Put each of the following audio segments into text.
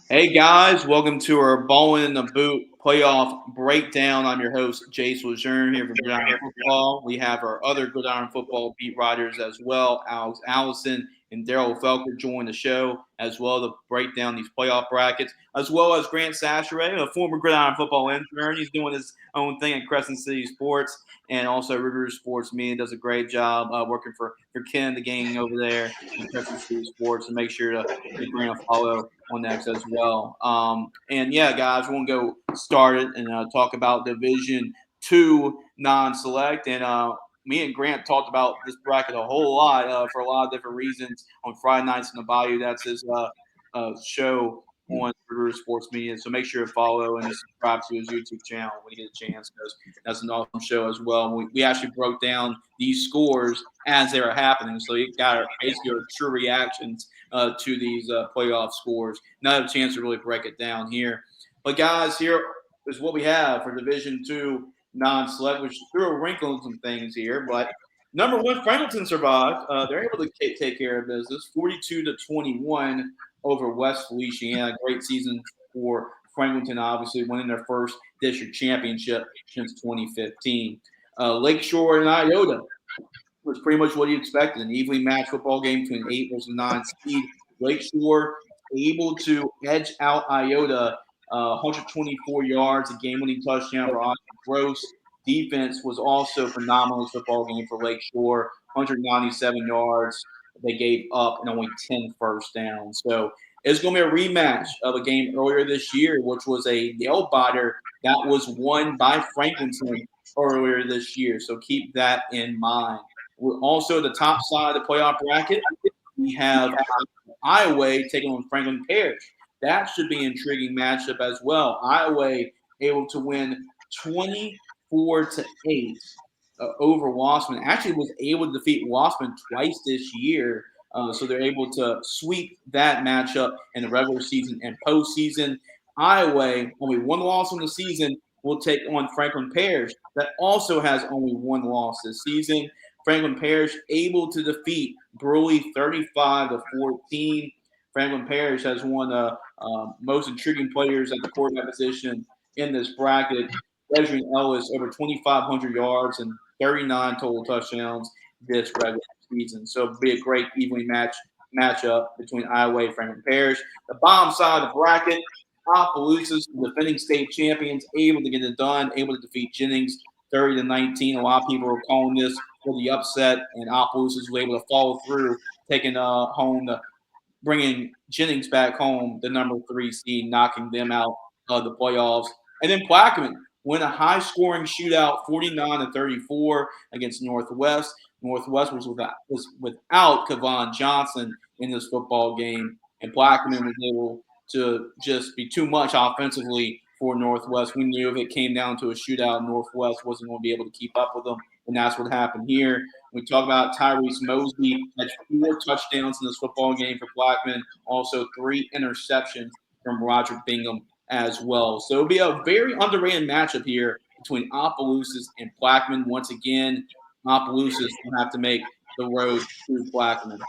Hey guys, welcome to our Ballin in the Boot playoff breakdown. I'm your host, Jace Lejeune here for Gridiron Football. We have our other Gridiron Football beat writers as well, Alex Allison and Daryl Felker join the show as well to break down these playoff brackets, as well as Grant Sashere, a former Gridiron Football intern. He's doing his own thing at Crescent City Sports and also Rivers Sports Media. Does a great job working for Ken, the gang over there at Crescent City Sports, and make sure to give Grant a follow on next as well. And yeah, guys, we're gonna go start it and talk about Division Two non-select. And me and Grant talked about this bracket a whole lot for a lot of different reasons on Friday nights in the Bayou. That's his show on River Sports Media. So make sure to follow and subscribe to his YouTube channel when you get a chance, because that's an awesome show as well. We actually broke down these scores as they were happening, so you got basically our true reactions to these playoff scores. Not a chance to really break it down here. But guys, here is what we have for Division Two non-select, which threw a wrinkle in some things here. But number one, Franklinton survived. They're able to take care of business, 42-21 over West Feliciana. Great season for Franklinton, obviously winning their first district championship since 2015. Lakeshore and Iota was pretty much what you expected. An evenly matched football game between 8 versus 9 seed. Lakeshore able to edge out Iota 124 yards, a game-winning touchdown for Austin Gross. Defense was also phenomenal this football game for Lakeshore, 197 yards. They gave up and only 10 first downs. So it's going to be a rematch of a game earlier this year, which was a nail biter that was won by Franklinton earlier this year. So keep that in mind. We're also the top side of the playoff bracket. We have Iowa taking on Franklin Parish. That should be an intriguing matchup as well. Iowa able to win 24-8 over Wassman. Actually, was able to defeat Wassman twice this year. So they're able to sweep that matchup in the regular season and postseason. Iowa, only one loss on the season, will take on Franklin Parish, that also has only one loss this season. Franklin Parish able to defeat Burley 35-14. Franklin Parish has one of the most intriguing players at the quarterback position in this bracket. Desmond Ellis over 2,500 yards and 39 total touchdowns this regular season. So it'll be a great evenly matchup between Iowa and Franklin Parish. The bottom side of the bracket, Opelousas, the defending state champions, able to get it done, able to defeat Jennings 30-19. A lot of people are calling this for the upset, and Opelousas was able to follow through, taking home bringing Jennings back home, the number 3 seed, knocking them out of the playoffs. And then Plaquemine win a high-scoring shootout, 49-34 against Northwest. Northwest was without Kevon Johnson in this football game, and Plaquemine was able to just be too much offensively for Northwest. We knew if it came down to a shootout, Northwest wasn't going to be able to keep up with them, and that's what happened here. We talk about Tyrese Mosby, had 4 touchdowns in this football game for Blackman, also 3 interceptions from Roger Bingham as well. So it'll be a very underrated matchup here between Opelousas and Blackman. Once again, Opelousas will have to make the road to Blackman.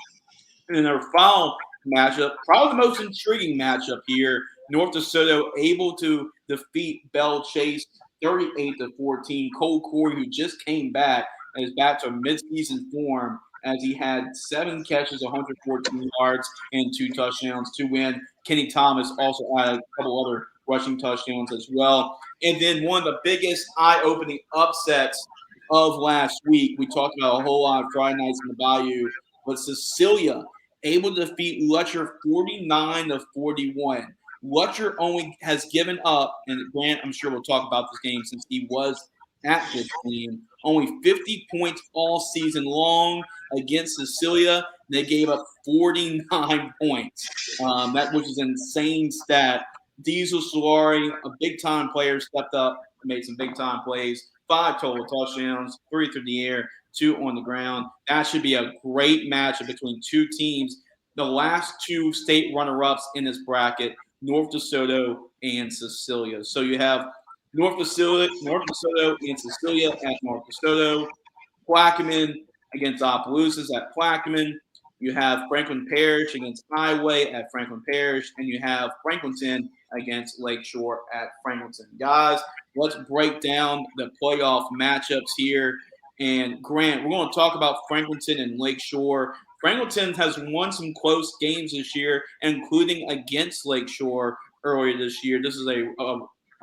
And in our final matchup, probably the most intriguing matchup here, North DeSoto able to defeat Bell Chase 38-14. Cole Corey, who just came back and is back to midseason form as he had 7 catches, 114 yards, and 2 touchdowns to win. Kenny Thomas also had a couple other rushing touchdowns as well. And then one of the biggest eye-opening upsets of last week, we talked about a whole lot of Friday nights in the Bayou, but Cecilia able to defeat Lutcher 49-41. Lutcher only has given up, and Grant, I'm sure we'll talk about this game since he was at this game, only 50 points all season long against Cecilia. They gave up 49 points, which is an insane stat. Diesel Solari, a big-time player, stepped up, made some big-time plays, 5 total touchdowns, 3 through the air, 2 on the ground. That should be a great matchup between two teams. The last 2 state runner-ups in this bracket, North DeSoto and Cecilia. So you have North DeSoto and Cecilia at North DeSoto, Plaquemine against Opelousas at Plaquemine, You have Franklin Parish against Highway at Franklin Parish, and you have Franklinton against Lakeshore at Franklinton. Guys, let's break down the playoff matchups here. And Grant, we're going to talk about Franklinton and Lakeshore. Franklinton has won some close games this year, including against Lakeshore earlier this year. This is a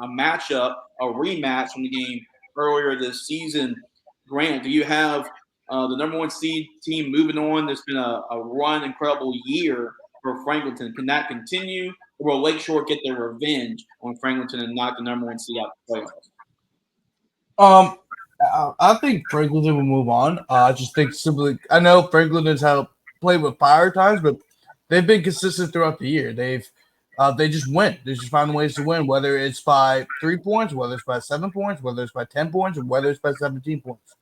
matchup, a rematch from the game earlier this season. Grant, do you have the number one seed team moving on? There's been a run, incredible year for Franklinton. Can that continue, or will Lakeshore get their revenge on Franklinton and knock the number one seed out of the playoffs? I think Franklin will move on. I just think simply, I know Franklin has had played with fire times, but they've been consistent throughout the year. They just win. They just find ways to win, whether it's by 3 points, whether it's by 7 points, whether it's by 10 points, or whether it's by 17 points.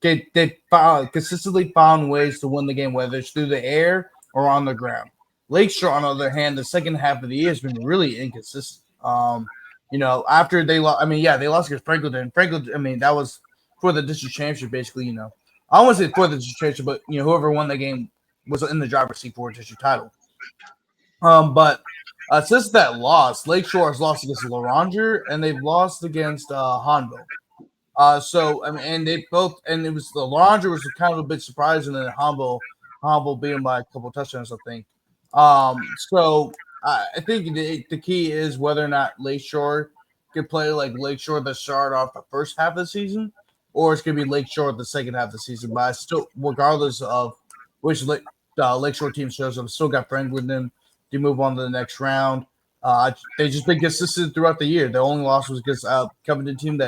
They consistently found ways to win the game, whether it's through the air or on the ground. Lakeshore, on the other hand, the second half of the year has been really inconsistent. After they lost, they lost against Franklin. Franklin, that was for the district championship, basically. I won't say for the district championship, but whoever won that game was in the driver's seat for a district title. But since that loss, Lakeshore has lost against Laranger and they've lost against Hanville. And they both, and it was the Laranger was kind of a bit surprising, and Hanville beat them by a couple of touchdowns, I think. I think the key is whether or not Lakeshore can play like Lakeshore that start off the first half of the season, or it's going to be Lakeshore the second half of the season. But I still, regardless of which Lakeshore team shows up, still got Franklin to move on to the next round. They just been consistent throughout the year. The only loss was against Covington team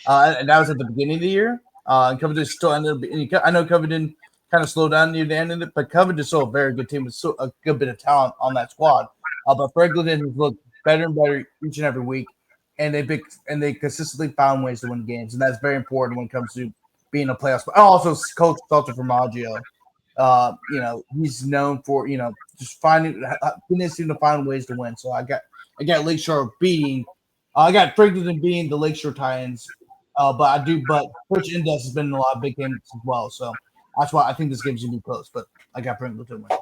and that was at the beginning of the year. And Covington still ended up. I know Covington kind of slowed down near the end of it, but Covington's still a very good team with still a good bit of talent on that squad. But Franklin has looked better and better each and every week, and they consistently found ways to win games, and that's very important when it comes to being a playoff. But also, Coach Salter from Maggio, he's known for just finding to find ways to win. So I got Lakeshore beating, I got Franklin beating the Lakeshore Titans, but Coach Indes has been in a lot of big games as well. So that's why I think this game's gonna be close. But I got Franklin to win.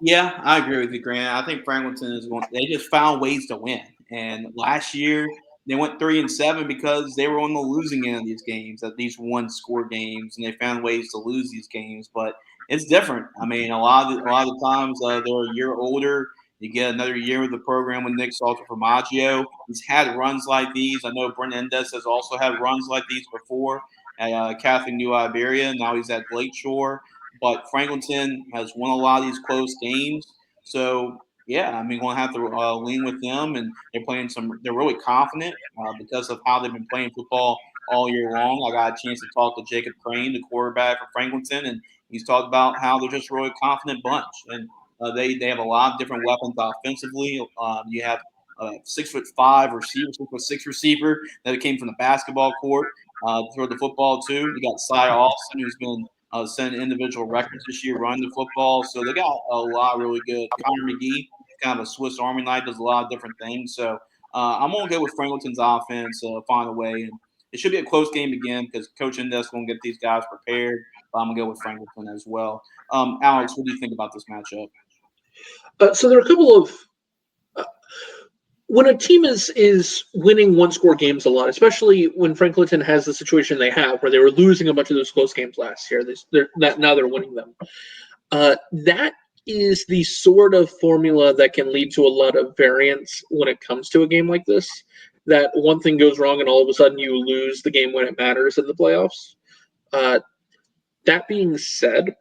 Yeah, I agree with you, Grant. I think Franklinton is going. They just found ways to win, and last year they went 3-7 because they were on the losing end of these games, at these one-score games, and they found ways to lose these games. But it's different. I mean, a lot of the times they're a year older. You get another year with the program with Nick Salter from Maggio. He's had runs like these. I know Brent Endes has also had runs like these before at Catholic New Iberia. Now he's at Lakeshore. But Franklinton has won a lot of these close games. So, yeah, I mean, we'll have to lean with them. And they're really confident because of how they've been playing football all year long. I got a chance to talk to Jacob Crane, the quarterback for Franklinton, and he's talked about how they're just a really confident bunch. And they have a lot of different weapons offensively. You have a 6'5" receiver, 6'6" receiver that came from the basketball court throw the football too. You got Cy Austin, who's been setting individual records this year running the football. So they got a lot of really good. Connor McGee, kind of a Swiss Army knife, does a lot of different things. So I'm gonna go with Franklinton's offense, find a way, and it should be a close game again because Coach Indes gonna get these guys prepared. But I'm gonna go with Franklinton as well. Alex, what do you think about this matchup? So there are a couple of when a team is winning one score games a lot, especially when Franklinton has the situation they have where they were losing a bunch of those close games last year, now they're winning them. That is the sort of formula that can lead to a lot of variance when it comes to a game like this. That one thing goes wrong and all of a sudden you lose the game when it matters in the playoffs. That being said,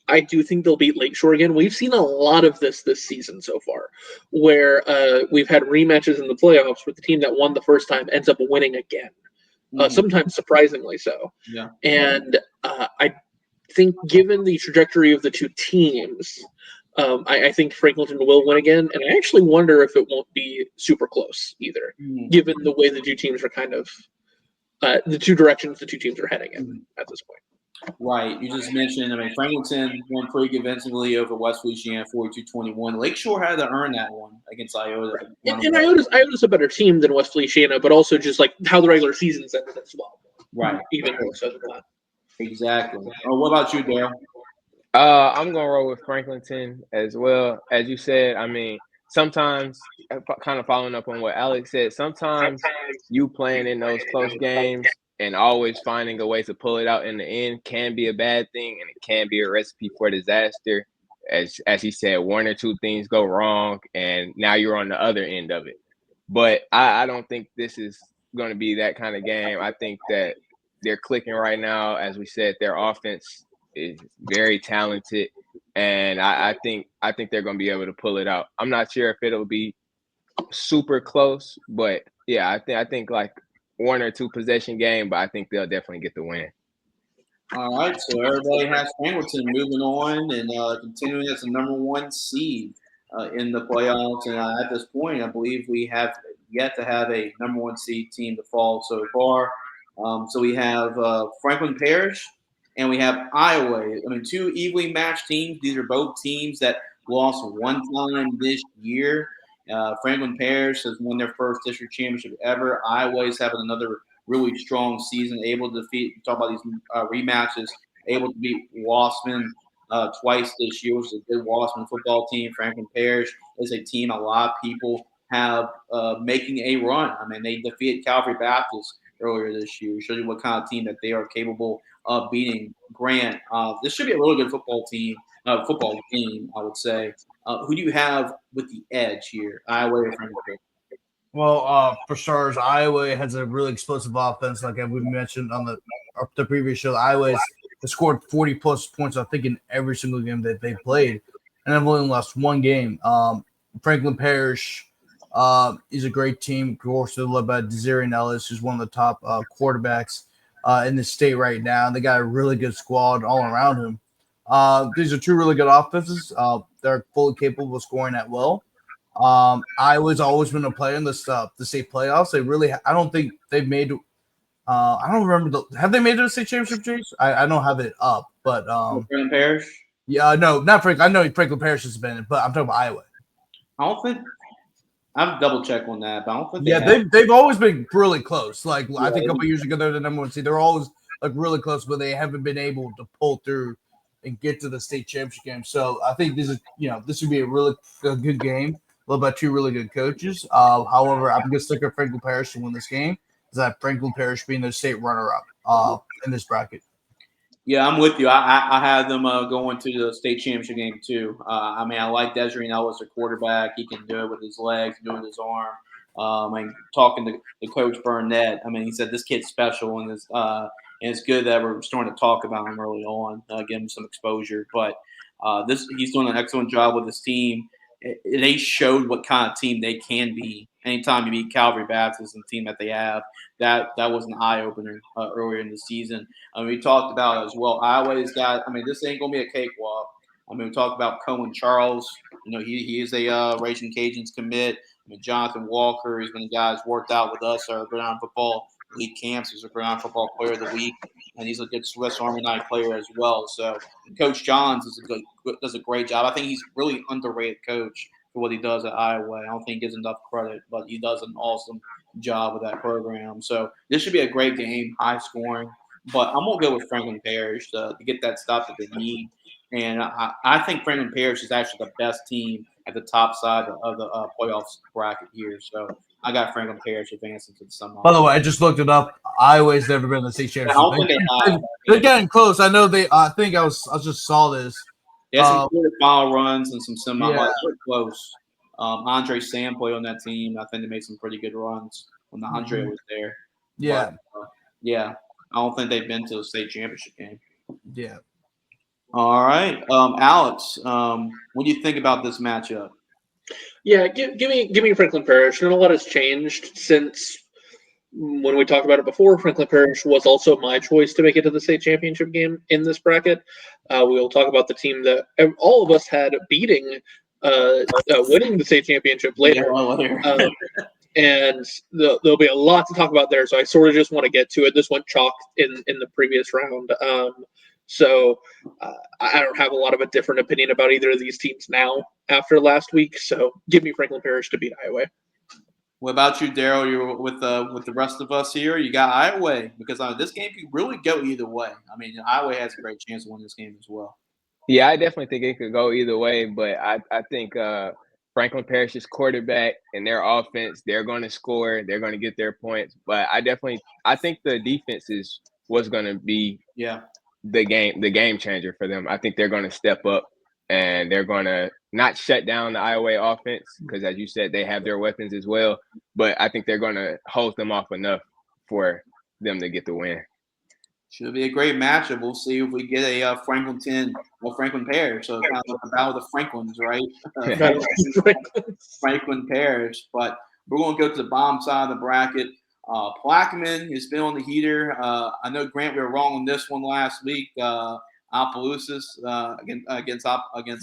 I do think they'll beat Lakeshore again. We've seen a lot of this season so far, where we've had rematches in the playoffs where the team that won the first time ends up winning again, sometimes surprisingly so. Yeah. And I think given the trajectory of the two teams, I think Franklinton will win again. And I actually wonder if it won't be super close either, given the way the two teams are kind of the two directions the two teams are heading in at this point. Right. You just mentioned, I mean, Franklinton won pretty convincingly over West Feliciana 42-21. Lakeshore had to earn that one against Iota. And Iota's a better team than West Feliciana, but also just like how the regular season's ended as well. Right. Even more so than that. Exactly. What about you, Dale? I'm gonna roll with Franklinton as well. As you said, I mean, sometimes kind of following up on what Alex said, sometimes you playing in those close games and always finding a way to pull it out in the end can be a bad thing, and it can be a recipe for disaster. As he said, one or two things go wrong, and now you're on the other end of it. But I don't think this is going to be that kind of game. I think that they're clicking right now. As we said, their offense is very talented, and I think they're going to be able to pull it out. I'm not sure if it'll be super close, but yeah, I think like one or two possession game, but I think they'll definitely get the win. All right, so everybody has Hamilton moving on and continuing as the number one seed in the playoffs. And at this point, I believe we have yet to have a number one seed team to fall so far. So we have Franklin Parish and we have Iowa. I mean, two evenly matched teams. These are both teams that lost one time this year. Franklin Parish has won their first district championship ever. Iowa is having another really strong season, able to defeat, talk about these rematches, able to beat Wassman twice this year, which is a good Wassman football team. Franklin Parish is a team a lot of people have making a run. I mean, they defeated Calvary Baptist earlier this year. Show you what kind of team that they are capable of beating. Grant, this should be a really good football game, I would say. Who do you have with the edge here, Iowa or Franklin Parish? Well, for starters, Iowa has a really explosive offense, like we mentioned on the previous show. Iowa has scored 40 plus points, I think, in every single game that they played, and have only lost one game. Franklin Parish is a great team. Of course, they're led by Desiree Ellis, who's one of the top quarterbacks in the state right now. They got a really good squad all around him. These are two really good offenses. They're fully capable of scoring at will. Iowa's always been a player in the state playoffs. They really, I don't think they've made. I don't remember. Have they made it to the state championship, Chase? I don't have it up, but Franklin Parish? yeah, no, not Frank. I know Franklin Parish has been it, but I'm talking about Iowa. I don't think I've double check on that, but I don't think they Yeah, have. they've always been really close. Like I think a Yeah, couple years ago, they're the number one seed. They're always like really close, but they haven't been able to pull through and get to the state championship game. So I think this would be a good game, led by two really good coaches. However, I'm gonna stick with Franklin Parish to win this game. Is that Franklin Parish being the state runner up in this bracket? Yeah, I'm with you. I had them going to the state championship game too. I mean, I like Desiree Ellis, a quarterback. He can do it with his legs, do it with his arm. And talking to Coach Burnett, I mean, he said this kid's special, and it's good that we're starting to talk about him early on, give him some exposure. But this he's doing an excellent job with his team. They showed what kind of team they can be. Anytime you beat Calvary Baptist and the team that they have, that was an eye opener earlier in the season. I mean, we talked about it as well. Iowa's got. I mean, this ain't gonna be a cakewalk. I mean, we talked about Cohen Charles. You know, he is a Raging Cajuns commit. I mean, Jonathan Walker. He's been a guy who's worked out with us. Our Gridiron Football League camps. He's a Gridiron Football Player of the Week, and he's a good Swiss Army knife player as well. So, Coach Johns does a great job. I think he's really underrated coach for what he does at Iowa. I don't think he gives enough credit, but he does an awesome job with that program. So this should be a great game, high scoring. But I'm gonna go with Franklin Parish to get that stop that they need. And I think Franklin Parish is actually the best team at the top side of the playoffs bracket here. So I got Franklin Parish advancing to the By the semifinals. way, I just looked it up. Iowa's never been in the state I championship. don't think they have. They're getting close. I know they. I think I just saw this. They had some quarterfinal runs and some semi. Yeah, Like, they're close. Andre Sam played on that team. I think they made some pretty good runs when Andre was there. But yeah, yeah, I don't think they've been to a state championship game. yeah. All right, Alex, what do you think about this matchup? Yeah, give me Franklin Parish. Not a lot has changed since when we talked about it before. Franklin Parish was also my choice to make it to the state championship game in this bracket. We will talk about the team that all of us had winning the state championship Yeah, later. well, there. And there'll be a lot to talk about there. So I sort of just want to get to it. This went chalk in the previous round. So I don't have a lot of a different opinion about either of these teams now after last week. So give me Franklin Parish to beat Iowa. What about you, Daryl? You're with the rest of us here. You got Iowa because this game could really go either way. I mean, Iowa has a great chance to win this game as well. Yeah, I definitely think it could go either way, but I think Franklin Parrish's quarterback and their offense, they're going to score, they're going to get their points, but I think the defense is what's going to be Yeah. the game changer for them. I think they're going to step up and they're going to not shut down the Iowa offense because, as you said, they have their weapons as well. But I think they're going to hold them off enough for them to get the win. Should be a great matchup. We'll see if we get a Franklin pair. So kind of like the battle of the Franklins, right? Battle of Franklin Parish. But we're going to go to the bottom side of the bracket. Plaquemine has been on the heater. I know, Grant, we were wrong on this one last week. Opelousas against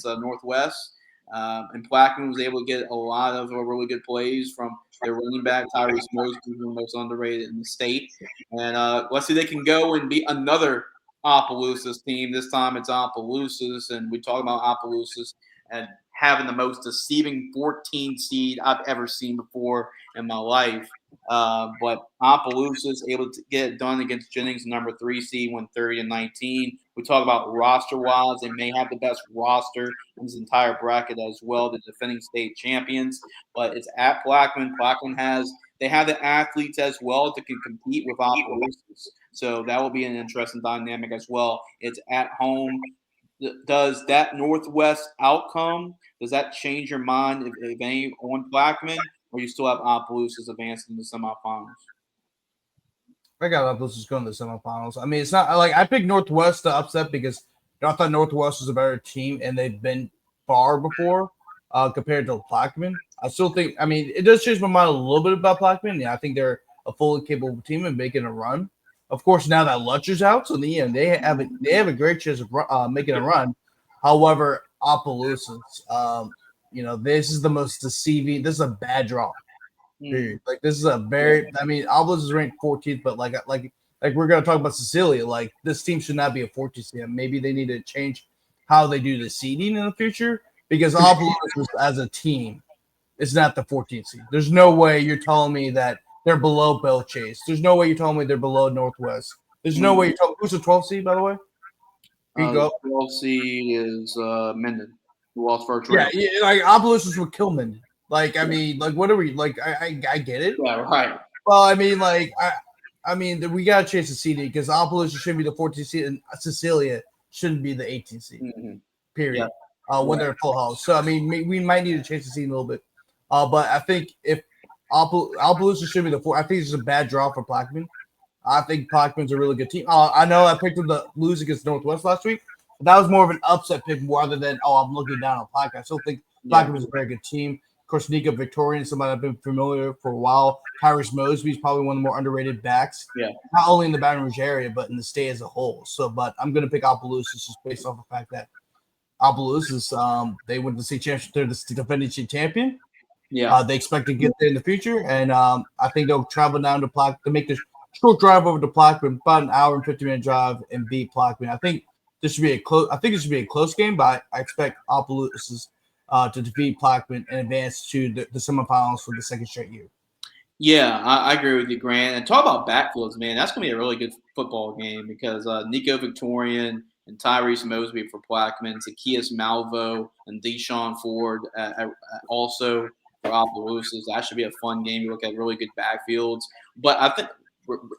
Northwest. And Plaquemine was able to get a lot of really good plays from their running back, Tyrese Mosby, who's the most underrated in the state. And let's see, they can go and beat another Opelousas team. This time it's Opelousas, and we talk about Opelousas and having the most deceiving 14 seed I've ever seen before in my life. But Opelousas able to get it done against Jennings, number 3 seed, 130-19. We talk about roster wise; they may have the best roster in this entire bracket as well, the defending state champions. But it's at Plaquemine. Plaquemine they have the athletes as well that can compete with Opelousas. So that will be an interesting dynamic as well. It's at home. Does that Northwest outcome, does that change your mind if any on Blackman, or you still have Opelousas advancing to the semifinals? I got Opelousas going to the semifinals. I mean, it's not like I picked Northwest to upset because I thought Northwest was a better team and they've been far before compared to Plaquemine. I still think, I mean, it does change my mind a little bit about Plaquemine. Yeah, I think they're a fully capable team and making a run. Of course, now that Lutcher's out, so they have a great chance of making a run. However, Opelousas, this is the most deceiving. This is a bad draw. Period. Like this is a very. I mean, Obelisk is ranked 14th, but like we're gonna talk about Cecilia. Like this team should not be a 14th seed. Maybe they need to change how they do the seeding in the future because Obelisk as a team is not the 14th seed. There's no way you're telling me that they're below Bell Chase. There's no way you're telling me they're below Northwest. There's no way you're telling. Who's the 12th seed, by the way? Can you The go? 12 seed is Minden, who lost first Yeah, round. yeah, like Obelisk would kill Minden. Like I mean, like what are we like? I get it. Yeah, right. Well, I mean, I mean, we got to chase the seed because Opelousas shouldn't be the 14th seed, and Cecilia shouldn't be the 18th seed. Mm-hmm. Period. Yeah. When they're full house. So I mean, we might need to chase the seed a little bit. But I think if Opelousas should be the four, I think it's a bad draw for Plaquemine. I think Plaquemine's a really good team. I know I picked them to lose against Northwest last week, but that was more of an upset pick rather than I'm looking down on Plaquemine. I still think Plaquemine is a very good team. Of course, Nico Victorian, somebody I've been familiar for a while. Tyrese Mosby is probably one of the more underrated backs, not only in the Baton Rouge area, but in the state as a whole. So, but I'm going to pick Opelousas just based off the fact that Opelousas, they went to the state championship. They're the defending state champion. Yeah. They expect to get there in the future, and I think they'll travel down to Plaquemine to make this short drive over to Plaquemine, about an hour and 50-minute drive, and beat Plaquemine. I think this should be a close. I think this should be a close game, but I expect Opelousas to defeat Plaquemine and advance to the semifinals for the second straight year. Yeah, I agree with you, Grant. And talk about backfields, man. That's going to be a really good football game because Nico Victorian and Tyrese Mosby for Plaquemine, Zacchaeus Malvo and Deshaun Ford also for Opelousas. That should be a fun game. You look at really good backfields. But I think,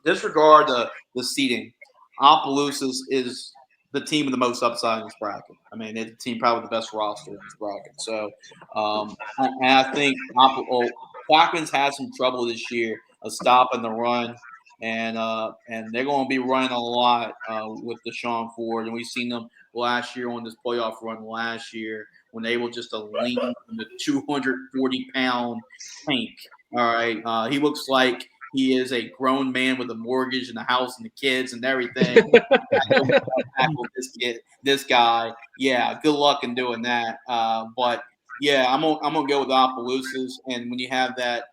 disregard the seeding, Opelousas is the team with the most upside in this bracket. I mean, it's the team probably with the best roster in this bracket. So, and I think Plaquemines had some trouble this year of stopping the run, and they're going to be running a lot with Deshaun Ford, and we've seen them last year on this playoff run last year when they were just a lean, the 240-pound tank. All right, he looks like he is a grown man with a mortgage and a house and the kids and everything. Tackle this guy. Yeah, good luck in doing that. But yeah, I'm gonna go with Opelousas. And when you have that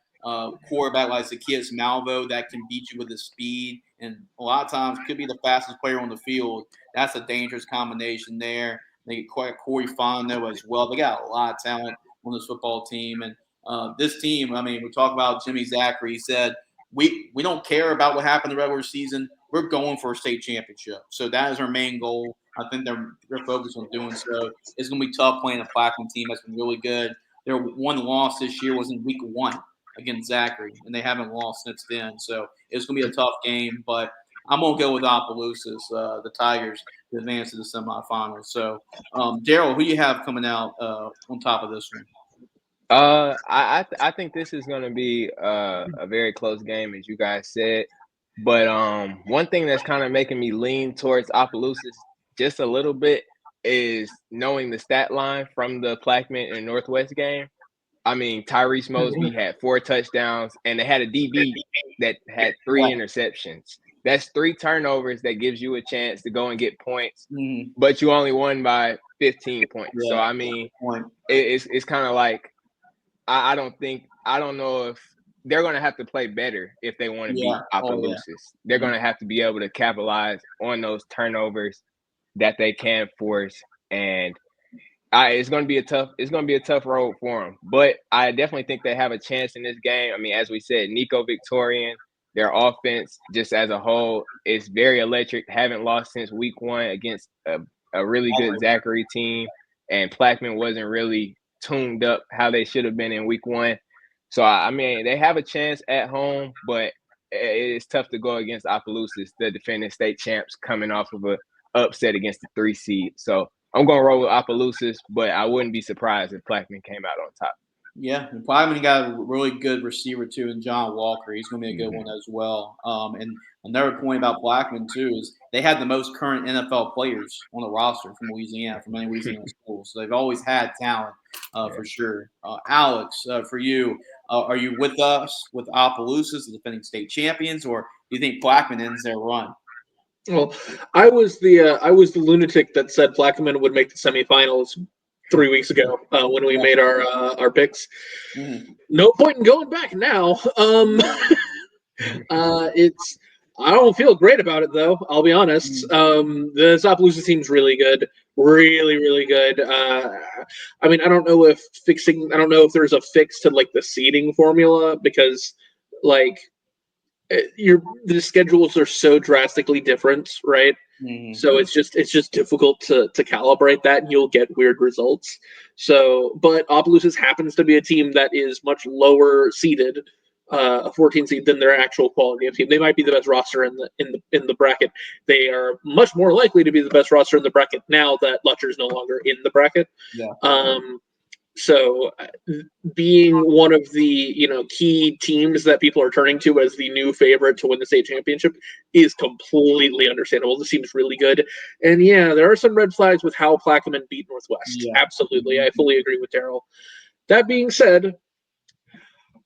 quarterback like Zacchaeus Malvo that can beat you with his speed and a lot of times could be the fastest player on the field, that's a dangerous combination there. They get quite Corey Fondo as well. They got a lot of talent on this football team. And this team, I mean, we talk about Jimmy Zachary. He said, we don't care about what happened in the regular season. We're going for a state championship. So that is our main goal. I think they're focused on doing so. It's going to be tough playing a Plaquemine team that's been really good. Their one loss this year was in week 1 against Zachary, and they haven't lost since then. So it's going to be a tough game, but I'm going to go with Opelousas, the Tigers, to advance to the semifinals. So, Daryl, who you have coming out on top of this one? I think this is going to be a very close game, as you guys said. But one thing that's kind of making me lean towards Opelousas just a little bit is knowing the stat line from the Plaquemine and Northwest game. I mean, Tyrese Mosby had 4 touchdowns, and they had a DB that had 3 interceptions. That's 3 turnovers that gives you a chance to go and get points, but you only won by 15 points. Yeah, So I mean, it's kind of like I don't know if they're going to have to play better if they want to beat Opelousas. They're going to have to be able to capitalize on those turnovers that they can force, and it's going to be a tough road for them. But I definitely think they have a chance in this game. I mean, as we said, Nico Victorian, their offense just as a whole is very electric. Haven't lost since week 1 against a really good Zachary team, and Plaquemine wasn't really tuned up how they should have been in week 1. So I mean, they have a chance at home, but it's tough to go against Opelousas, the defending state champs, coming off of a upset against the 3 seed. So I'm going to roll with Opelousas, but I wouldn't be surprised if Plaquemine came out on top. Yeah, and Plaquemine got a really good receiver too, in John Walker. He's going to be a good one as well. And another point about Plaquemine too is they had the most current NFL players on the roster from Louisiana, from any Louisiana school. So they've always had talent for sure. Alex, for you, are you with us with Opelousas, the defending state champions, or do you think Plaquemine ends their run? Well, I was the lunatic that said Plaquemine would make the semifinals 3 weeks ago when we made our picks. No point in going back now. It's I don't feel great about it though. I'll be honest. The Opelousas team's really good, really really good. I mean, I don't know if there's a fix to like the seeding formula because like the schedules are so drastically different, right? So it's just difficult to calibrate that, and you'll get weird results. So, but Opelousas happens to be a team that is much lower seeded, a 14 seed, than their actual quality of team. They might be the best roster in the bracket. They are much more likely to be the best roster in the bracket now that Lutcher is no longer in the bracket. Yeah. So being one of the key teams that people are turning to as the new favorite to win the state championship is completely understandable. This seems really good, and yeah, there are some red flags with how Plaquemine beat Northwest. Yeah. Absolutely, I fully agree with Daryl. That being said,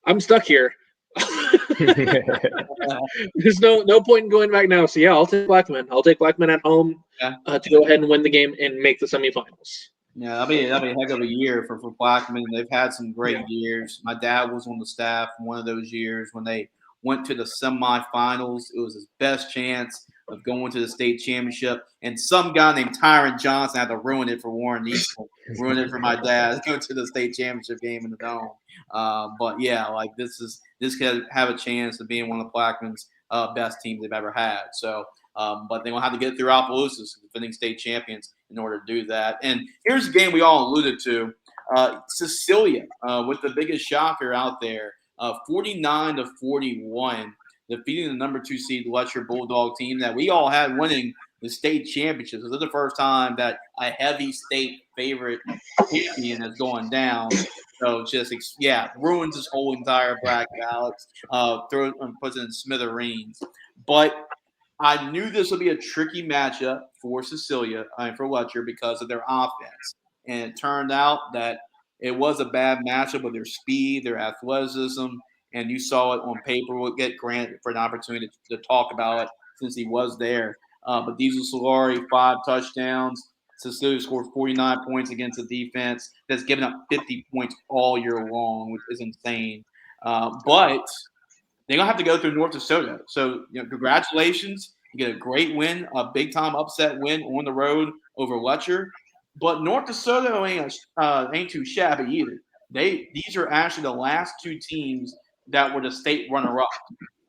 I'm stuck here. There's no point in going back now. So yeah, I'll take Plaquemine. I'll take Plaquemine at home to go ahead and win the game and make the semifinals. Yeah, that'll be a heck of a year for Blackman. They've had some great years. My dad was on the staff one of those years when they went to the semifinals. It was his best chance of going to the state championship. And some guy named Tyron Johnson had to ruin it for Warren Easton, ruin it for my dad, go to the state championship game in the dome. But yeah, like this could have a chance of being one of Blackman's best teams they've ever had. So but they're going to have to get through Opelousas, defending state champions, in order to do that. And here's a game we all alluded to. Cecilia with the biggest shocker out there, 49-41, defeating the number 2 seed Letcher Bulldog team that we all had winning the state championships. This is the first time that a heavy state favorite champion is going down. So just ruins this whole entire bracket. Alex puts it in smithereens, but I knew this would be a tricky matchup for for Letcher, because of their offense. And it turned out that it was a bad matchup with their speed, their athleticism, and you saw it on paper. We'll get Grant for an opportunity to talk about it since he was there. But Diesel Solari, 5 touchdowns. Cecilia scored 49 points against a defense that's given up 50 points all year long, which is insane. But they're gonna have to go through North DeSoto. So congratulations, you get a great win, a big time upset win on the road over Letcher. But North DeSoto ain't too shabby either. These are actually the last 2 teams that were the state runner up.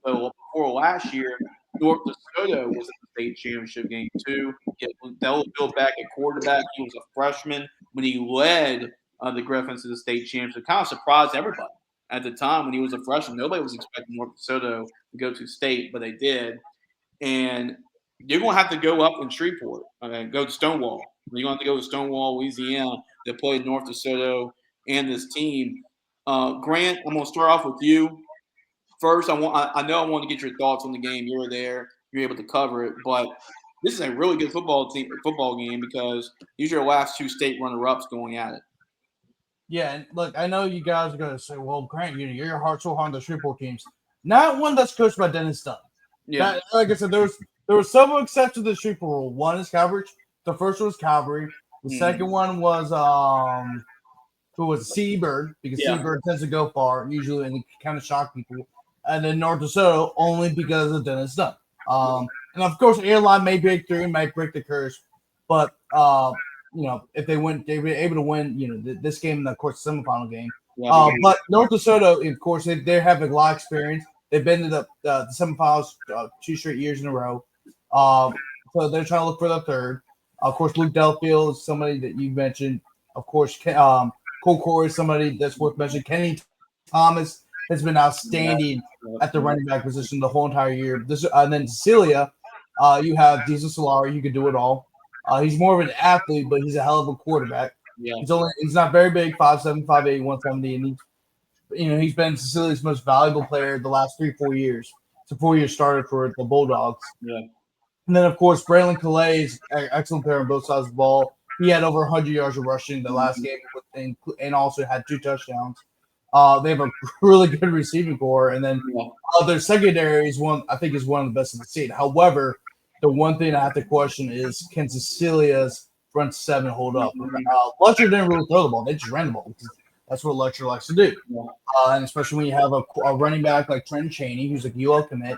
So before last year, North DeSoto was in the state championship game too. That was Bill back at quarterback. He was a freshman when he led the Griffins to the state championship. Kind of surprised everybody at the time when he was a freshman. Nobody was expecting North DeSoto to go to state, but they did. And you're going to have to go up in Shreveport, go to Stonewall. You're going to have to go to Stonewall, Louisiana, to play North DeSoto and this team. Grant, I'm going to start off with you. First, I know I want to get your thoughts on the game. You were there, you're able to cover it, but this is a really good football game because these are your last two state runner-ups going at it. Yeah, and look, I know you guys are gonna say, "Well, Grant, you're your heart so hard on the Shreveport teams." Not one that's coached by Dennis Dunn. Yeah, Like I said, there was several exceptions to the Shreveport rule. One is coverage. The first one was Calvary. The second one was who was Seabird, because Yeah. Seabird tends to go far usually and kind of shock people. And then North DeSoto only because of Dennis Dunn. And of course, Airline may break through and might break the curse, but if they win, they were able to win. This game, and of course, the semifinal game. But North DeSoto, of course, they have a lot of experience. They've been to the semifinals 2 straight years in a row. So they're trying to look for the third. Of course, Luke Delfield is somebody that you mentioned. Of course, Cole Corey is somebody that's worth mentioning. Kenny Thomas has been outstanding at the running back position the whole entire year. And then Cecilia, you have Diesel Solari, who can do it all. He's more of an athlete, but he's a hell of a quarterback. Yeah. He's not very big, 5'7", 5'8", 170, and he's been Cecilia's most valuable player the last 3-4 years. It's a 4-year starter for the Bulldogs. Yeah. And then, of course, Braylon Calais is an excellent player on both sides of the ball. He had over 100 yards of rushing the last game and also had 2 touchdowns. They have a really good receiving core. And then their secondary is one of the best in the state. However, the one thing I have to question is, can Cecilia's front seven hold up? Lutcher didn't really throw the ball. They just ran the ball. That's what Lutcher likes to do. And especially when you have a running back like Trent Chaney, who's a UL commit.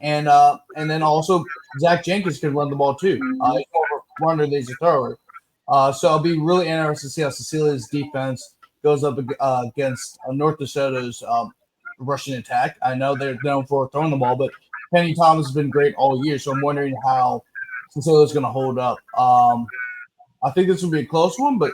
And then also Zach Jenkins can run the ball too. He's more of a runner than he's a thrower. So I'll be really interested to see how Cecilia's defense goes up against North DeSoto's rushing attack. I know they're known for throwing the ball, but Kenny Thomas has been great all year. So I'm wondering how Cecilia's going to hold up. I think this will be a close one, but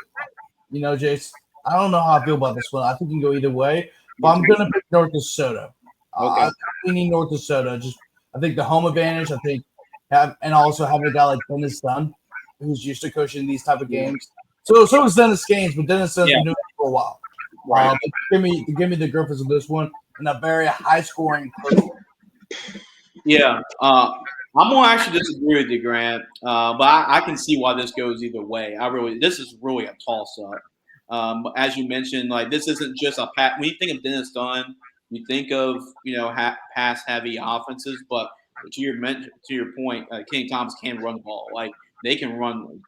Jace, I don't know how I feel about this one. I think it can go either way, but I'm going to pick North DeSoto. Okay. We need North DeSoto. I think the home advantage. I think and also having a guy like Dennis Dunn, who's used to coaching these type of games. So is Dennis Gaines, but Dennis Dunn's been doing it for a while. Right. Give me the Griffins of this one and a very high scoring. Yeah. I'm gonna actually disagree with you, Grant. But I can see why this goes either way. This is really a toss up. As you mentioned, like this isn't just a pass. When you think of Dennis Dunn, you think of pass heavy offenses. But to your point, Kenny Thomas can run the ball. Like they can run.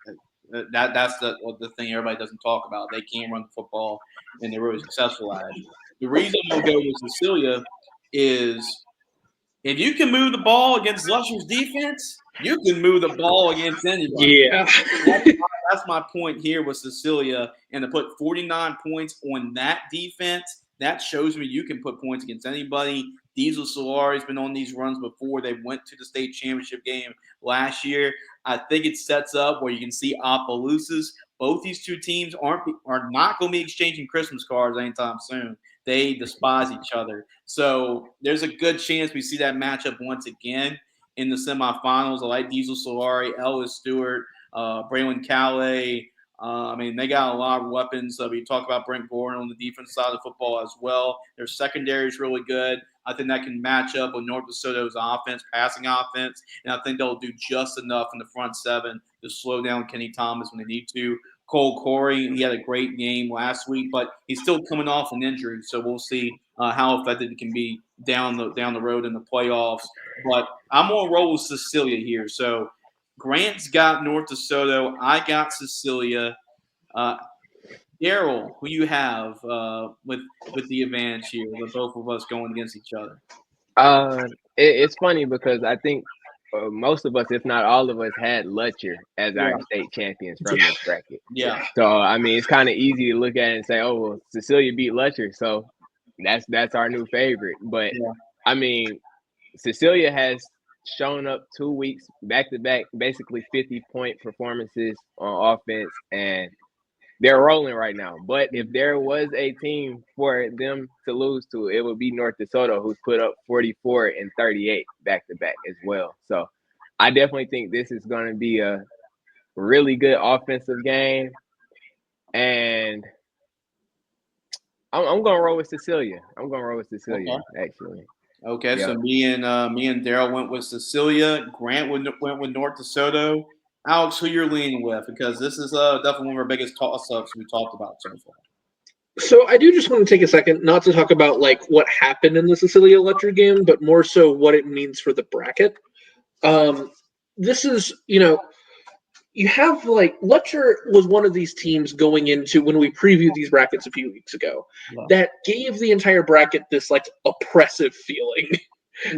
That's the thing everybody doesn't talk about. They can run the football, and they're really successful at it. The reason I'm gonna go with Cecilia is, if you can move the ball against Lusher's defense, you can move the ball against anybody. Yeah. That's my point here with Cecilia. And to put 49 points on that defense, that shows me you can put points against anybody. Diesel Solari's been on these runs before. They went to the state championship game last year. I think it sets up where you can see Opelousas. Both these two teams are not going to be exchanging Christmas cards anytime soon. They despise each other. So there's a good chance we see that matchup once again in the semifinals. I like Diesel Solari, Ellis Stewart, Braylon Calais. They got a lot of weapons. We talk about Brent Gordon on the defense side of football as well. Their secondary is really good. I think that can match up with North DeSoto's offense, passing offense, and I think they'll do just enough in the front seven to slow down Kenny Thomas when they need to. Cole Corey, he had a great game last week, but he's still coming off an injury, so we'll see how effective it can be down the road in the playoffs. But I'm gonna roll with Cecilia here. So Grant's got North DeSoto, I got Cecilia. Daryl, who you have with the advantage here, with both of us going against each other? It's funny because I think most of us, if not all of us, had Lutcher as our state champions from this bracket. Yeah. So it's kind of easy to look at it and say, "Oh, well, Cecilia beat Lutcher, so that's our new favorite." But Cecilia has shown up 2 weeks back to back, basically 50-point performances on offense, and they're rolling right now. But if there was a team for them to lose to, it would be North DeSoto, who's put up 44 and 38 back to back as well. So I definitely think this is going to be a really good offensive game, and I'm going to roll with Cecilia. I'm going to roll with Cecilia, actually. Okay, Yep. so me and Daryl went with Cecilia. Grant went with North DeSoto. Alex, who you're leaning with? Because this is definitely one of our biggest toss-ups we talked about so far. So I do just want to take a second not to talk about like what happened in the Cecilia Letcher game, but more so what it means for the bracket. This is, you have like Letcher was one of these teams going into when we previewed these brackets a few weeks ago Yeah. that gave the entire bracket this like oppressive feeling.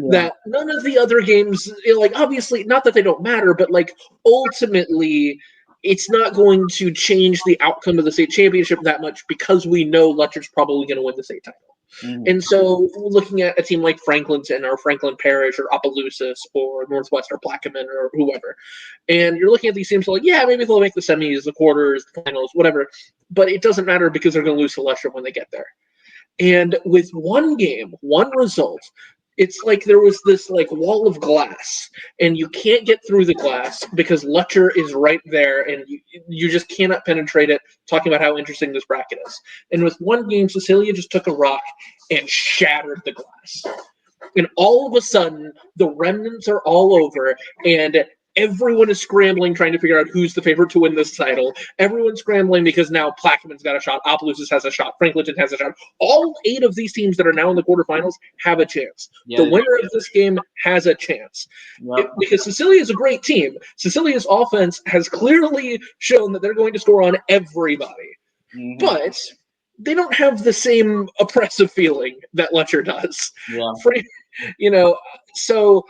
That none of the other games, like obviously not that they don't matter, but like ultimately it's not going to change the outcome of the state championship that much because we know Letcher's probably going to win the state title. Mhm. And so looking at a team like Franklinton or Franklin Parish or Opelousas or Northwest or Plaquemine or whoever, and you're looking at these teams like, yeah, maybe they'll make the semis, the quarters, the finals, whatever, but it doesn't matter because they're going to lose to Letcher when they get there. And with one game, one result, it's like there was this like wall of glass, and you can't get through the glass because Letcher is right there, and you just cannot penetrate it. Talking about how interesting this bracket is, and with one game, Cecilia just took a rock and shattered the glass, and all of a sudden the remnants are all over, and everyone is scrambling trying to figure out who's the favorite to win this title. Everyone's scrambling because now Plaquemines got a shot, Opelousas has a shot, Franklinton has a shot. All 8 of these teams that are now in the quarterfinals have a chance. Yeah, The winner of this game has a chance. Because Cecilia is a great team. Cecilia's offense has clearly shown that they're going to score on everybody. Mhm. But they don't have the same oppressive feeling that Letcher does. Yeah. So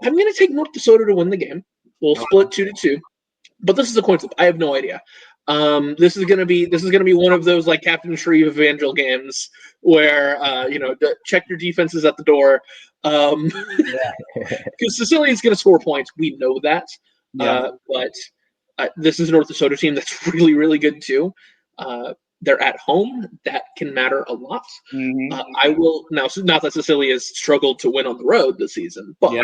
I'm going to take North DeSoto to win the game. We'll split 2-2, but this is a coin flip. I have no idea. This is gonna be one of those like Captain Shreve Evangel games where check your defenses at the door. Because Sicilia's gonna score points. We know that. But this is a North Dakota team that's really really good too. They're at home. That can matter a lot. Mhm. I will now. Not that Cecilia's struggled to win on the road this season, but Yeah.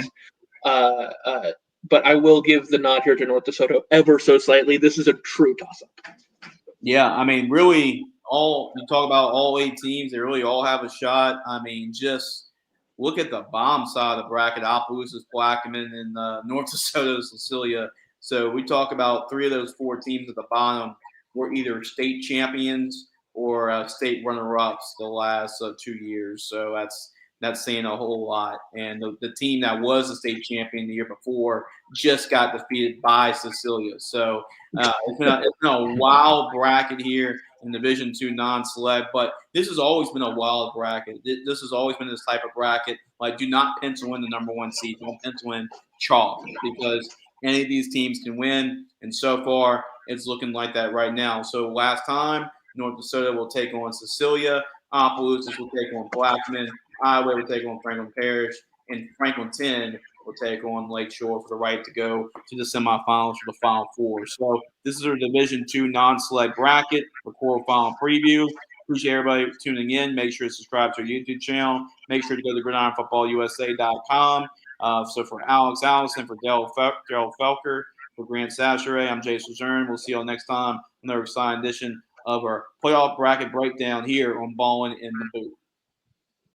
but I will give the nod here to North DeSoto ever so slightly. This is a true toss-up. Yeah, I mean, really, all you talk about all 8 teams, they really all have a shot. I mean, just look at the bomb side of the bracket: Opelousas, Plaquemine, and North DeSoto, Cecilia. So we talk about 3 of those 4 teams at the bottom were either state champions or state runner-ups the last 2 years. So that's saying a whole lot. And the team that was the state champion the year before just got defeated by Cecilia. So it's been a wild bracket here in Division II non-select, but this has always been a wild bracket. This has always been this type of bracket. Like, do not pencil in the number 1 seed. Don't pencil in chalk because any of these teams can win, and so far it's looking like that right now. So last time, North Dakota will take on Cecilia, Opelousas will take on Blackman, Iowa will take on Franklin Parish, and Franklinton will take on Lakeshore for the right to go to the semifinals for the Final Four. So this is our Division II non-select bracket for quarterfinal preview. Appreciate everybody tuning in. Make sure to subscribe to our YouTube channel. Make sure to go to gridironfootballusa.com. So for Alex Allison, for Daryl Felker, for Grant Sachere, I'm Jason Zern. We'll see you all next time. Another exciting edition of our playoff bracket breakdown here on Ballin in the Booth.